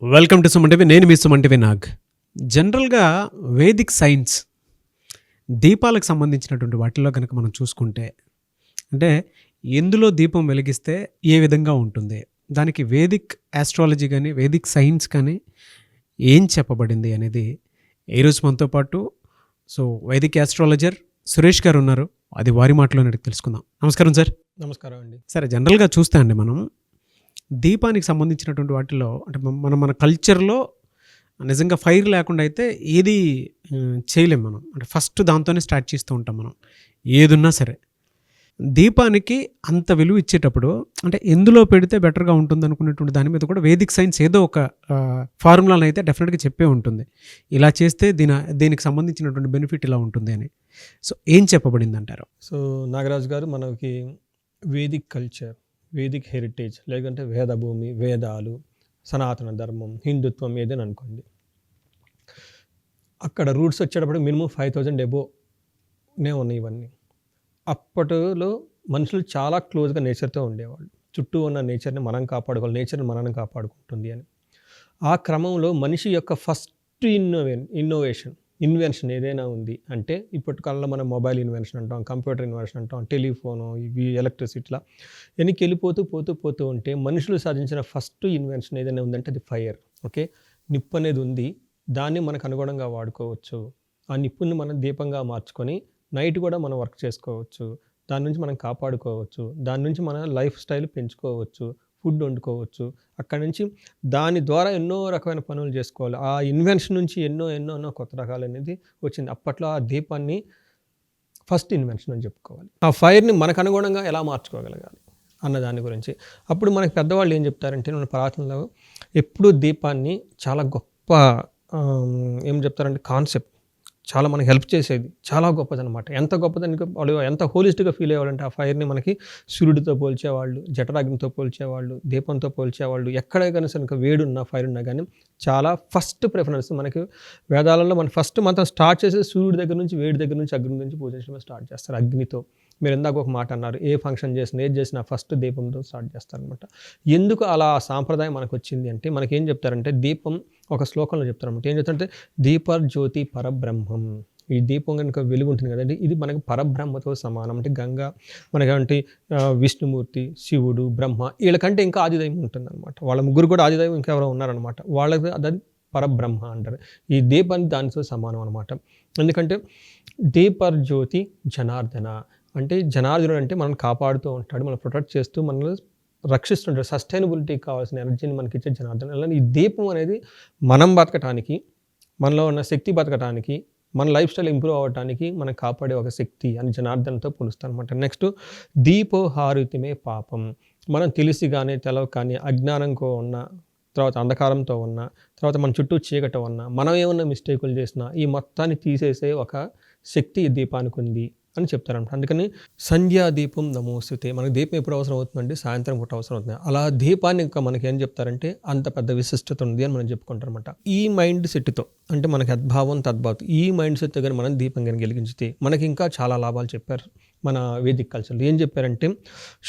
Welcome to Suman TV. నేను మీ Suman TV Nag. జనరల్గా Vedic science దీపాలకు సంబంధించినటువంటి వాటిల్లో కనుక మనం చూసుకుంటే, అంటే ఎందులో దీపం వెలిగిస్తే ఏ విధంగా ఉంటుంది, దానికి వేదిక్ ఆస్ట్రాలజీ కానీ వేదిక్ సైన్స్ కానీ ఏం చెప్పబడింది అనేది ఈరోజు మనతో పాటు వేదిక్ ఆస్ట్రాలజర్ సురేష్ గారు ఉన్నారు. అది వారి మాటలోనే తెలుసుకుందాం. నమస్కారం సార్. నమస్కారం అండి. సరే, జనరల్గా చూస్తే అండి మనం దీపానికి సంబంధించినటువంటి వాటిలో అంటే మన కల్చర్లో నిజంగా ఫైర్ లేకుండా అయితే ఏది చేయలేం మనం. అంటే ఫస్ట్ దాంతోనే స్టార్ట్ చేస్తూ ఉంటాం మనం ఏదున్నా సరే. దీపానికి అంత విలువ ఇచ్చేటప్పుడు అంటే ఎందులో పెడితే బెటర్గా ఉంటుంది అనుకునేటువంటి దాని మీద కూడా వేదిక్ సైన్స్ ఏదో ఒక ఫార్ములాను అయితే డెఫినెట్గా చెప్పే ఉంటుంది. ఇలా చేస్తే దీనికి సంబంధించినటువంటి బెనిఫిట్ ఇలా ఉంటుంది అని. సో ఏం చెప్పబడింది అంటారు? సో నాగరాజు గారు, మనకి వేదిక్ కల్చర్, వేదిక్ హెరిటేజ్, లేదంటే వేదభూమి, వేదాలు, సనాతన ధర్మం, హిందుత్వం ఏదని అనుకోండి, అక్కడ రూట్స్ వచ్చేటప్పుడు మినిమం 5000 ఎబోనే ఉన్నాయి ఇవన్నీ. అప్పటిలో మనుషులు చాలా క్లోజ్గా నేచర్తో ఉండేవాళ్ళు. చుట్టూ ఉన్న నేచర్ని మనం కాపాడుకోవాలి, నేచర్ని మనం కాపాడుకుంటుంది అని. ఆ క్రమంలో మనిషి యొక్క ఫస్ట్ ఇన్వెన్షన్ ఏదైనా ఉంది అంటే, ఇప్పటి కాలంలో మనం మొబైల్ ఇన్వెన్షన్ అంటాం, కంప్యూటర్ ఇన్వెన్షన్ అంటాం, టెలిఫోను, ఇవి ఎలక్ట్రిసిటీలా వెనక్కి వెళ్ళిపోతూ ఉంటే మనుషులు సాధించిన ఫస్ట్ ఇన్వెన్షన్ ఏదైనా ఉందంటే అది ఫైర్. ఓకే, నిప్పు అనేది ఉంది, దాన్ని మనకు అనుగుణంగా వాడుకోవచ్చు. ఆ నిప్పుని మనం దీపంగా మార్చుకొని నైట్ కూడా మనం వర్క్ చేసుకోవచ్చు, దాని నుంచి మనం కాపాడుకోవచ్చు, దాని నుంచి మన లైఫ్ స్టైల్ పెంచుకోవచ్చు, ఫుడ్ వండుకోవచ్చు. అక్కడ నుంచి దాని ద్వారా ఎన్నో రకమైన పనులు చేసుకోవాలి. ఆ ఇన్వెన్షన్ నుంచి ఎన్నో కొత్త రకాలు అనేది వచ్చింది. అప్పట్లో ఆ దీపాన్ని ఫస్ట్ ఇన్వెన్షన్ అని చెప్పుకోవాలి. ఆ ఫైర్ని మనకు అనుగుణంగా ఎలా మార్చుకోగలగాలి అన్న దాని గురించి అప్పుడు మనకి పెద్దవాళ్ళు ఏం చెప్తారంటే, మన ప్రార్థనలో ఎప్పుడూ దీపాన్ని చాలా గొప్ప ఏం చెప్తారంటే కాన్సెప్ట్, చాలా మనకి హెల్ప్ చేసేది, చాలా గొప్పదనమాట. ఎంత గొప్పదని వాళ్ళు ఎంత హోలిస్టిక్గా ఫీల్ అయ్యేవాళ్ళంటే, ఆ ఫైర్ని మనకి సూర్యుడితో పోల్చేవాళ్ళు, జఠరాగ్నితో పోల్చేవాళ్ళు, దీపంతో పోల్చేవాళ్ళు. ఎక్కడ కానీ సరే వేడున్నా ఫైర్ ఉన్నా కానీ చాలా ఫస్ట్ ప్రిఫరెన్స్ మనకి వేదాలలో మన ఫస్ట్ మంత్రం స్టార్ట్ చేసేది సూర్యుడి దగ్గర నుంచి, వేడి దగ్గర నుంచి, అగ్ని నుంచి పూజించడమే స్టార్ట్ చేస్తారు. అగ్నితో మీరు ఇందాక ఒక మాట అన్నారు, ఏ ఫంక్షన్ చేసినా ఏది చేసినా ఫస్ట్ దీపంతో స్టార్ట్ చేస్తారనమాట. ఎందుకు అలా ఆ సాంప్రదాయం మనకు వచ్చింది అంటే, మనకేం చెప్తారంటే దీపం ఒక శ్లోకంలో చెప్తారనమాట. ఏం చెప్తారంటే దీపర్జ్యోతి పరబ్రహ్మం. ఈ దీపం కనుక వెలుగు ఉంటుంది కదండి, ఇది మనకి పరబ్రహ్మతో సమానం. అంటే గంగా మనకంటే విష్ణుమూర్తి, శివుడు, బ్రహ్మ, వీళ్ళకంటే ఇంకా ఆదిదైవం ఉంటుంది అనమాట. వాళ్ళ ముగ్గురు కూడా ఆదిదైవం ఇంకా ఎవరో ఉన్నారనమాట. వాళ్ళకి అది పరబ్రహ్మ అంటారు. ఈ దీపాన్ని దానితో సమానం అనమాట. ఎందుకంటే దీపర్జ్యోతి జనార్దన అంటే, జనార్దనుడు అంటే మనం కాపాడుతూ ఉంటాడు, మనం ప్రొటెక్ట్ చేస్తూ మనల్ని రక్షిస్తుంటాడు. సస్టైనబిలిటీకి కావాల్సిన ఎనర్జీని మనకి ఇచ్చే జనార్దన. అలానే ఈ దీపం అనేది మనం బతకటానికి, మనలో ఉన్న శక్తి బతకటానికి, మన లైఫ్ స్టైల్ ఇంప్రూవ్ అవ్వడానికి మనకు కాపాడే ఒక శక్తి అని జనార్దనతో పోలుస్తాను అనమాట. నెక్స్ట్ దీపో హారుతిమే పాపం. మనం తెలిసి కానీ తెలవ కానీ అజ్ఞానంతో ఉన్న, తర్వాత అంధకారంతో ఉన్న, తర్వాత మన చుట్టూ చీకటి ఉన్న, మనం ఏమన్నా మిస్టేకులు చేసినా ఈ మొత్తాన్ని తీసేసే ఒక శక్తి ఈ దీపానికి ఉంది అని చెప్తారంట. అందుకని సంధ్యాదీపం నమోస్తుతే. మనకి దీపం ఎప్పుడు అవసరం అవుతుందంటే సాయంత్రం పూట అవసరం అవుతుంది. అలా దీపాన్ని ఇంకా మనకి ఏం చెప్తారంటే అంత పెద్ద విశిష్టత ఉంది అని మనం చెప్పుకుంటారనమాట. ఈ మైండ్ సెట్తో అంటే మనకి అద్భావం తద్భావం, ఈ మైండ్ సెట్తో కానీ మనం దీపం కానీ వెలిగించితే మనకి ఇంకా చాలా లాభాలు చెప్పారు మన వేదిక్ కల్చర్లో. ఏం చెప్పారంటే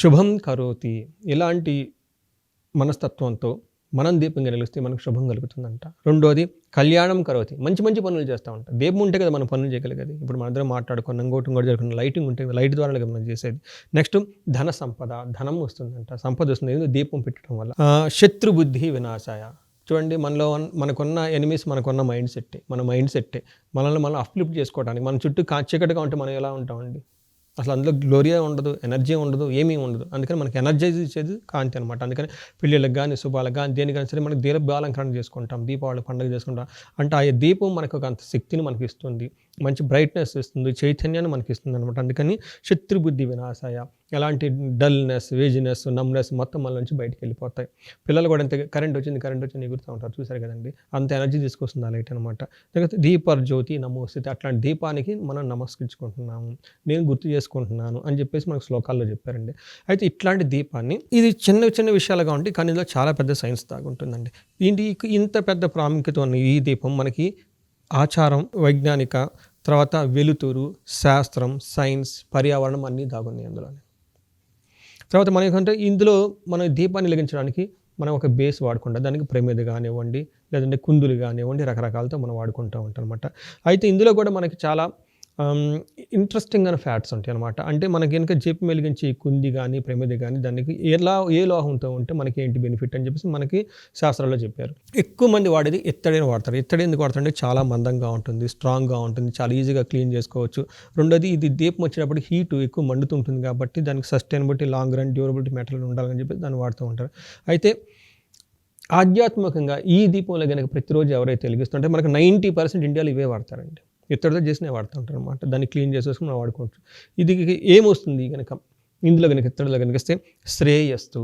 శుభం కరోతి, ఇలాంటి మనస్తత్వంతో మనం దీపం వెలిగిస్తే మనకు శుభం కలుగుతుందంట. రెండోది కళ్యాణం కరోతి, మంచి పనులు చేస్తూ ఉంటాం. దీపం ఉంటే కదా మనం పనులు చేయగలిగేది. ఇప్పుడు మన అందరం మాట్లాడుకున్నాం, ఇంకోటి జరుగుతుంది, లైటింగ్ ఉంటే లైట్ ద్వారా మనం చేసేది. నెక్స్ట్ ధన సంపద, ధనం వస్తుందంట, సంపద వస్తుంది దీపం పెట్టడం వల్ల. శత్రు బుద్ధి వినాశాయ. చూడండి, మనకున్న ఎనిమీస్ మనకున్న మైండ్ సెట్టే, మన మైండ్ సెట్టే మనల్ని మనం అప్లిఫ్ట్ చేసుకోవడానికి. మన చుట్టూ చీకటిగా ఉంటే మనం ఎలా ఉంటామండి, అసలు అందులో గ్లోరియా ఉండదు, ఎనర్జీ ఉండదు, ఏమీ ఉండదు. అందుకని మనకి ఎనర్జైజ్ ఇచ్చేది కాంతి అనమాట. అందుకని పెళ్ళిళ్ళకి కానీ, శుభాలకు కానీ, దేనికైనా సరే మనకి దీపాలంకరణ చేసుకుంటాం, దీపావళి పండుగ చేసుకుంటాం. అంటే ఆ దీపం మనకు అంత శక్తిని మనకి ఇస్తుంది, మంచి బ్రైట్నెస్ ఇస్తుంది, చైతన్యాన్ని మనకి ఇస్తుంది అనమాట. అందుకని శత్రుబుద్ధి వినాశాయ. ఎలాంటి డల్నెస్, వేజినెస్, నమ్నెస్ మొత్తం మన నుంచి బయటికి వెళ్ళిపోతాయి. పిల్లలు కూడా అంతే, కరెంట్ వచ్చింది ఎగురుతూ ఉంటారు, చూసారు కదండి, అంత ఎనర్జీ తీసుకొస్తుంది ఆ లైట్ అనమాట. లేకపోతే దీపర్జ్యోతి నమోస్తుతే, అట్లాంటి దీపానికి మనం నమస్కరించుకుంటున్నాము, నేను గుర్తు చేసుకుంటున్నాను అని చెప్పేసి మనకు శ్లోకాల్లో చెప్పారండి. అయితే ఇట్లాంటి దీపాన్ని, ఇది చిన్న విషయాలుగా ఉంటాయి కానీ ఇందులో చాలా పెద్ద సైన్స్ దాగుంటుందండి. ఇంత పెద్ద ప్రాముఖ్యత ఉన్న ఈ దీపం మనకి ఆచారం, వైజ్ఞానిక, తర్వాత వెలుతురు, శాస్త్రం, సైన్స్, పర్యావరణం అన్నీ దాగున్నాయి అందులోనే. తర్వాత మనకంటే ఇందులో మనం దీపాన్ని వెలిగించడానికి మనం ఒక బేస్ వాడకుండా దానికి ప్రమిద కానివ్వండి, లేదంటే కుందులు కానివ్వండి, రకరకాలతో మనం వాడుకుంటూ ఉంటాం అనమాట. అయితే ఇందులో కూడా మనకి చాలా ఇంట్రెస్టింగ్ అయిన ఫ్యాక్ట్స్ ఉంటాయి అనమాట. అంటే మనకి కనుక దీపం వెలిగించి ఈ కుంది కానీ, ప్రమిద కానీ దానికి ఏ లోహంతో ఉంటే మనకి ఏంటి బెనిఫిట్ అని చెప్పేసి మనకి శాస్త్రాల్లో చెప్పారు. ఎక్కువ మంది వాడేది ఇత్తడిని వాడతారు. ఇత్తడి ఎందుకు వాడతారంటే చాలా మందంగా ఉంటుంది, స్ట్రాంగ్గా ఉంటుంది, చాలా ఈజీగా క్లీన్ చేసుకోవచ్చు. రెండోది ఇది దీపం వచ్చేటప్పుడు హీట్ ఎక్కువ మండుతుంటుంది కాబట్టి దానికి sustainability, long run, durability metal ఉండాలని చెప్పి దాన్ని వాడుతూ ఉంటారు. అయితే ఆధ్యాత్మికంగా ఈ దీపంలో కనుక ప్రతిరోజు ఎవరైతే వెలిగిస్తుంటే మనకు 90% ఇండియాలో ఇవే వాడతారండి. ఇత్తడితో చేసినవి వాడుతూ ఉంటారు అనమాట. దాన్ని క్లీన్ చేసేసుకుని మనం వాడుకోవచ్చు. ఇది ఏమొస్తుంది కనుక ఇందులో కనుక ఇత్తడిలో కనిపిస్తే శ్రేయస్సు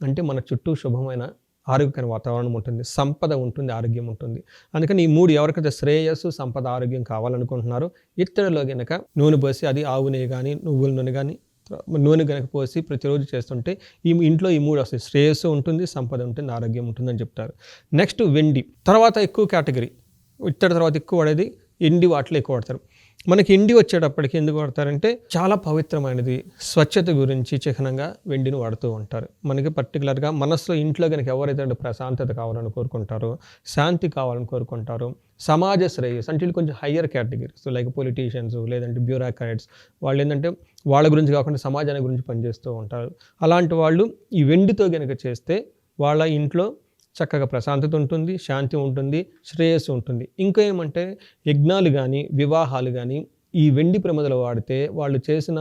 అంటే మన చుట్టూ శుభమైన ఆరోగ్యకరమైన వాతావరణం ఉంటుంది, సంపద ఉంటుంది, ఆరోగ్యం ఉంటుంది. అందుకని ఈ 3 ఎవరికైతే శ్రేయస్సు, సంపద, ఆరోగ్యం కావాలనుకుంటున్నారో ఇత్తడిలో కనుక నూనె పోసి, అది ఆవు నెయ్యి కానీ, నువ్వుల నూనె కానీ, నూనె కనుక పోసి ప్రతిరోజు చేస్తుంటే ఇంట్లో ఈ 3 వస్తాయి. శ్రేయస్సు ఉంటుంది, సంపద ఉంటుంది, ఆరోగ్యం ఉంటుంది అని చెప్తారు. నెక్స్ట్ వెండి. తర్వాత ఎక్కువ కేటగిరీ ఇత్తడి తర్వాత ఎక్కువ వాడేది ఎండి, వాటిలో ఎక్కువ వాడతారు. మనకి ఎండి వచ్చేటప్పటికి ఎందుకు వాడతారంటే చాలా పవిత్రమైనది, స్వచ్ఛత గురించి చిహ్నంగా వెండిని వాడుతూ ఉంటారు. మనకి పర్టికులర్గా మనసులో ఇంట్లో కనుక ఎవరైతే ప్రశాంతత కావాలని కోరుకుంటారో, శాంతి కావాలని కోరుకుంటారో, సమాజ శ్రేయస్ అంటే కొంచెం హయ్యర్ కేటగిరీస్ లైక్ పొలిటీషియన్స్ లేదంటే బ్యూరోక్రాట్స్, వాళ్ళు ఏంటంటే వాళ్ళ గురించి కాకుండా సమాజాన్ని గురించి పనిచేస్తూ ఉంటారు. అలాంటి వాళ్ళు ఈ వెండితో కనుక చేస్తే వాళ్ళ ఇంట్లో చక్కగా ప్రశాంతత ఉంటుంది, శాంతి ఉంటుంది, శ్రేయస్సు ఉంటుంది. ఇంకా ఏమంటే యజ్ఞాలు కానీ, వివాహాలు కానీ ఈ వెండి ప్రమిదలు వాడితే వాళ్ళు చేసిన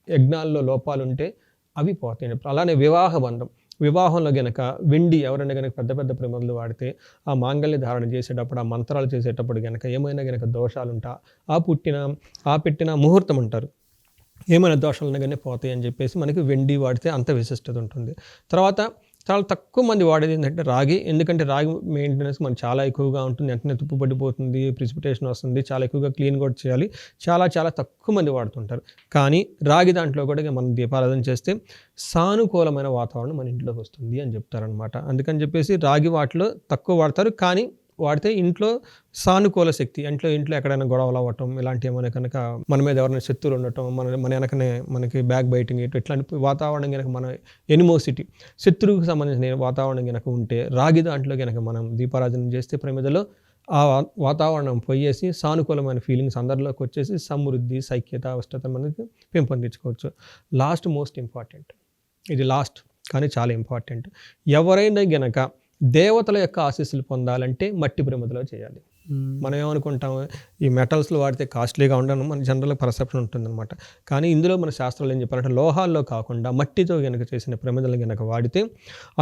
యజ్ఞాల్లో లోపాలు ఉంటే అవి పోతాయి. అలానే వివాహ బంధం, వివాహంలో గనక వెండి ఎవరైనా కనుక పెద్ద పెద్ద ప్రమిదలు వాడితే ఆ మాంగళ్య ధారణ చేసేటప్పుడు, ఆ మంత్రాలు చేసేటప్పుడు కనుక ఏమైనా కనుక దోషాలు ఉంటా ఆ పెట్టిన ముహూర్తం అంటారు, ఏమైనా దోషాలు కానీ పోతాయి అని చెప్పేసి మనకి వెండి వాడితే అంత విశిష్టత ఉంటుంది. తర్వాత చాలా తక్కువ మంది వాడేది ఏంటంటే రాగి. ఎందుకంటే రాగి మెయింటెనెన్స్ మనకు చాలా ఎక్కువగా ఉంటుంది, వెంటనే తుప్పు పడిపోతుంది, ప్రిసిపిటేషన్ వస్తుంది, చాలా ఎక్కువగా క్లీన్ కూడా చేయాలి, చాలా తక్కువ మంది వాడుతుంటారు. కానీ రాగి దాంట్లో కూడా మనం దీపారాధన చేస్తే సానుకూలమైన వాతావరణం మన ఇంట్లోకి వస్తుంది అని చెప్తారనమాట. అందుకని చెప్పేసి రాగి వాటిలో తక్కువ వాడతారు, కానీ వాడితే ఇంట్లో సానుకూల శక్తి, ఇంట్లో ఎక్కడైనా గొడవలు అవ్వటం, ఇలాంటి ఏమైనా కనుక మన మీద ఎవరైనా శత్రువులు ఉండటం, మన వెనకనే మనకి బ్యాక్ బైటింగ్ ఇట్లాంటి వాతావరణం కనుక మన ఎనిమోసిటీ, శత్రువుకి సంబంధించిన వాతావరణం కనుక ఉంటే రాగి దాంట్లో కనుక మనం దీపారాధన చేస్తే ప్రమిదలో ఆ వాతావరణం పోయేసి సానుకూలమైన ఫీలింగ్స్ అందరిలోకి వచ్చేసి సమృద్ధి, సైక్యత, అవస్థత మనకి పెంపొందించుకోవచ్చు. లాస్ట్ మోస్ట్ ఇంపార్టెంట్, ఇది లాస్ట్ కానీ చాలా ఇంపార్టెంట్, ఎవరైనా గనక దేవతల యొక్క ఆశీస్సులు పొందాలంటే మట్టి ప్రమిదలో చేయాలి. మనం ఏమనుకుంటాం, ఈ మెటల్స్లో వాడితే కాస్ట్లీగా ఉండడం మన జనరల్ పర్సెప్షన్ ఉంటుందన్నమాట. కానీ ఇందులో మన శాస్త్రాలు ఏం చెప్పారంటే లోహాల్లో కాకుండా మట్టితో కనుక చేసిన ప్రమిదలు కనుక వాడితే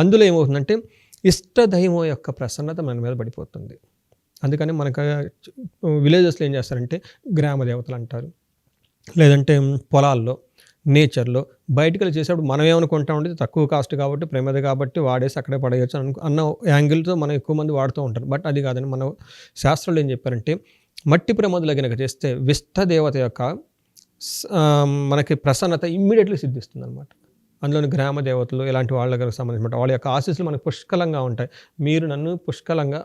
అందులో ఏమవుతుందంటే ఇష్టదైవం యొక్క ప్రసన్నత మన మీద పడిపోతుంది. అందుకని మనకు విలేజెస్లో ఏం చేస్తారంటే గ్రామ దేవతలు అంటారు, లేదంటే పొలాల్లో, నేచర్లో బయటకు వెళ్ళి చేసేప్పుడు మనం ఏమనుకుంటా ఉండేది తక్కువ కాస్ట్ కాబట్టి, ప్రమిద కాబట్టి వాడేసి అక్కడే పడేయచ్చు అన్న యాంగిల్తో మనం ఎక్కువ మంది వాడుతూ ఉంటారు. బట్ అది కాదని మన శాస్త్రాలు ఏం చెప్పారంటే మట్టి ప్రమిదలు కనుక చేస్తే విష్ణుదేవత యొక్క మనకి ప్రసన్నత ఇమ్మీడియట్లీ సిద్ధిస్తుంది అనమాట. అందులోని గ్రామ దేవతలు ఇలాంటి వాళ్ళకి సంబంధించిన వాళ్ళ యొక్క ఆశీస్సులు మనకు పుష్కలంగా ఉంటాయి. మీరు నన్ను పుష్కలంగా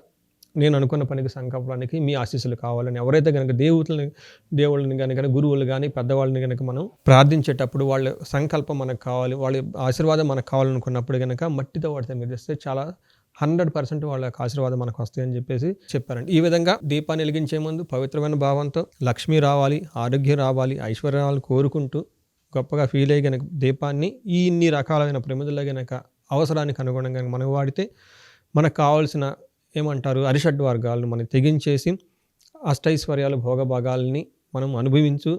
నేను అనుకున్న పనికి సంకల్పానికి మీ ఆశీస్సులు కావాలని ఎవరైతే కనుక దేవుళ్ళని కనుక గురువులు కానీ పెద్దవాళ్ళని కనుక మనం ప్రార్థించేటప్పుడు వాళ్ళ సంకల్పం మనకు కావాలి, వాళ్ళ ఆశీర్వాదం మనకు కావాలనుకున్నప్పుడు కనుక మట్టితో వాడితే చేస్తే చాలా 100% వాళ్ళ యొక్క ఆశీర్వాదం మనకు వస్తాయని చెప్పేసి చెప్పారండి. ఈ విధంగా దీపాన్ని వెలిగించే ముందు పవిత్రమైన భావంతో లక్ష్మి రావాలి, ఆరోగ్యం రావాలి, ఐశ్వర్యాలు కోరుకుంటూ గొప్పగా ఫీల్ అయ్యి కనుక దీపాన్ని ఇన్ని రకాలైన ప్రమిదల్లో కనుక అవసరానికి అనుగుణంగా మనం వాడితే మనకు కావాల్సిన ఏమంటారు అరిషడ్ వర్గాలను మనం తెగించేసి అష్టైశ్వర్యాలు, భోగభాగాల్ని మనం అనుభవించు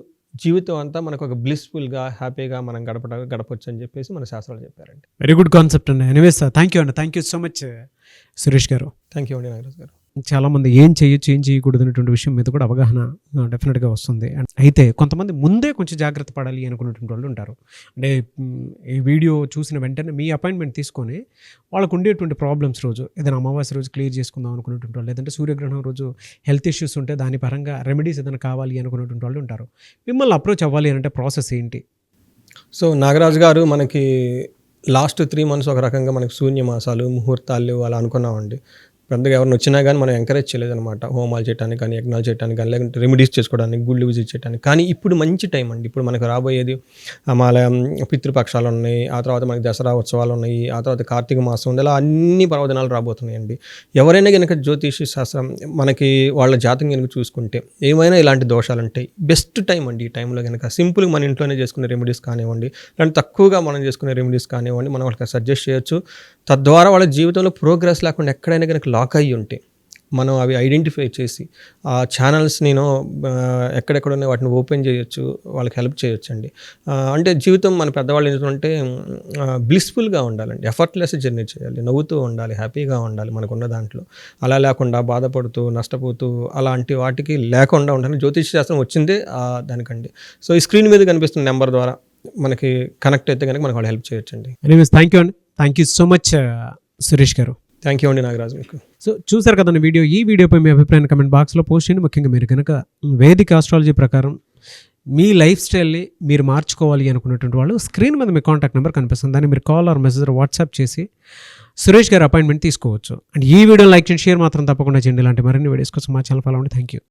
జీవితం అంతా మనకు ఒక బ్లిస్ఫుల్గా, హ్యాపీగా మనం గడపచ్చు అని చెప్పేసి మన శాస్త్రాలు చెప్పారండి. వెరీ గుడ్ కాన్సెప్ట్ అండి. ఎనీవేస్ థ్యాంక్ యూ అండి, thank you so much Suresh garu. Thank you అండి నాగరాజు గారు. చాలామంది ఏం చేయొచ్చు ఏం చేయకూడదు అనేటువంటి విషయం మీద కూడా అవగాహన డెఫినెట్గా వస్తుంది. అయితే కొంతమంది ముందే కొంచెం జాగ్రత్త పడాలి అనుకునేటువంటి వాళ్ళు ఉంటారు. అంటే ఈ వీడియో చూసిన వెంటనే మీ అపాయింట్మెంట్ తీసుకొని వాళ్ళకు ఉండేటువంటి ప్రాబ్లమ్స్ రోజు ఏదైనా అమావాస్య రోజు క్లియర్ చేసుకుందాం అనుకునేటువంటి వాళ్ళు, లేదంటే సూర్యగ్రహణం రోజు హెల్త్ ఇష్యూస్ ఉంటే దాని పరంగా రెమెడీస్ ఏదైనా కావాలి అనుకునేటువంటి వాళ్ళు ఉంటారు. మిమ్మల్ని అప్రోచ్ అవ్వాలి అంటే ప్రాసెస్ ఏంటి? సో నాగరాజు గారు మనకి లాస్ట్ 3 months ఒక రకంగా మనకి శూన్యమాసాలు, ముహూర్తాలు అలా అనుకున్నామండి. పెద్దగా ఎవరిని వచ్చినా కానీ మనం ఎంకరేజ్ చేయలేదన్నమాట. హోమాలు చేయడానికి కానీ, యజ్ఞాలు చేయడానికి కానీ, లేకుంటే రెమెడీస్ చేసుకోవడానికి, గుళ్ళు విజిట్ చేయడానికి. కానీ ఇప్పుడు మంచి టైం అండి. ఇప్పుడు మనకు రాబోయేది మన పితృపక్షాలు ఉన్నాయి, ఆ తర్వాత మనకి దసరా ఉత్సవాలు ఉన్నాయి, ఆ తర్వాత కార్తీక మాసం ఉంది, ఇలా అన్ని పర్వదినాలు రాబోతున్నాయండి. ఎవరైనా కనుక జ్యోతిష శాస్త్రం మనకి వాళ్ళ జాతకం కనుక చూసుకుంటే ఏమైనా ఇలాంటి దోషాలు ఉంటాయి. బెస్ట్ టైం అండి ఈ టైంలో కనుక సింపుల్గా మన ఇంట్లోనే చేసుకునే రెమెడీస్ కానివ్వండి, లేదంటే తక్కువగా మనం చేసుకునే రెమెడీస్ కానివ్వండి, మనం వాళ్ళకి సజెస్ట్ చేయొచ్చు. తద్వారా వాళ్ళ జీవితంలో ప్రోగ్రెస్ లేకుండా ఎక్కడైనా కనుక లాక్ అయ్యి ఉంటే మనం అవి ఐడెంటిఫై చేసి ఆ ఛానల్స్ నేను ఎక్కడెక్కడ ఉన్నాయి వాటిని ఓపెన్ చేయొచ్చు, వాళ్ళకి హెల్ప్ చేయొచ్చు అండి. అంటే జీవితం మన పెద్దవాళ్ళు ఏంటంటే బ్లిస్ఫుల్గా ఉండాలండి, ఎఫర్ట్లెస్ జర్నీ చేయాలి, నవ్వుతూ ఉండాలి, హ్యాపీగా ఉండాలి మనకున్న దాంట్లో. అలా లేకుండా బాధపడుతూ నష్టపోతూ అలాంటి వాటికి లేకుండా ఉండాలి. జ్యోతిష శాస్త్రం వచ్చిందే దానికండి. సో ఈ స్క్రీన్ మీద కనిపిస్తున్న నెంబర్ ద్వారా మనకి కనెక్ట్ అయితే కనుక మనకు వాళ్ళు హెల్ప్ చేయొచ్చండి. ఎనీవేస్ థ్యాంక్ యూ అండి, thank you so much Suresh garu. Thank you అండి నాగరాజు మీకు. సో చూసారు కదండి వీడియో. ఈ వీడియోపై మీ అభిప్రాయాన్ని కమెంట్ బాక్స్లో పోస్ట్ చేయండి. ముఖ్యంగా మీరు కనుక వేదిక ఆస్ట్రాలజీ ప్రకారం మీ లైఫ్ స్టైల్ని మీరు మార్చుకోవాలి అనుకున్నటువంటి వాళ్ళు స్క్రీన్ మీద మీ కాంటాక్ట్ నెంబర్ కనిపిస్తుంది, దాన్ని మీరు కాల్ ఆర్ మెసేజ్ వాట్సాప్ చేసి సురేష్ గారు అపాయింట్మెంట్ తీసుకోవచ్చు. అండ్ ఈ వీడియో లైక్ చేయండి, షేర్ మాత్రం తప్పకుండా చేయండి. ఇలాంటి మరిన్ని వీడియోస్ కోసం మా ఛానల్ ఫాలో అవ్వండి. Thank you.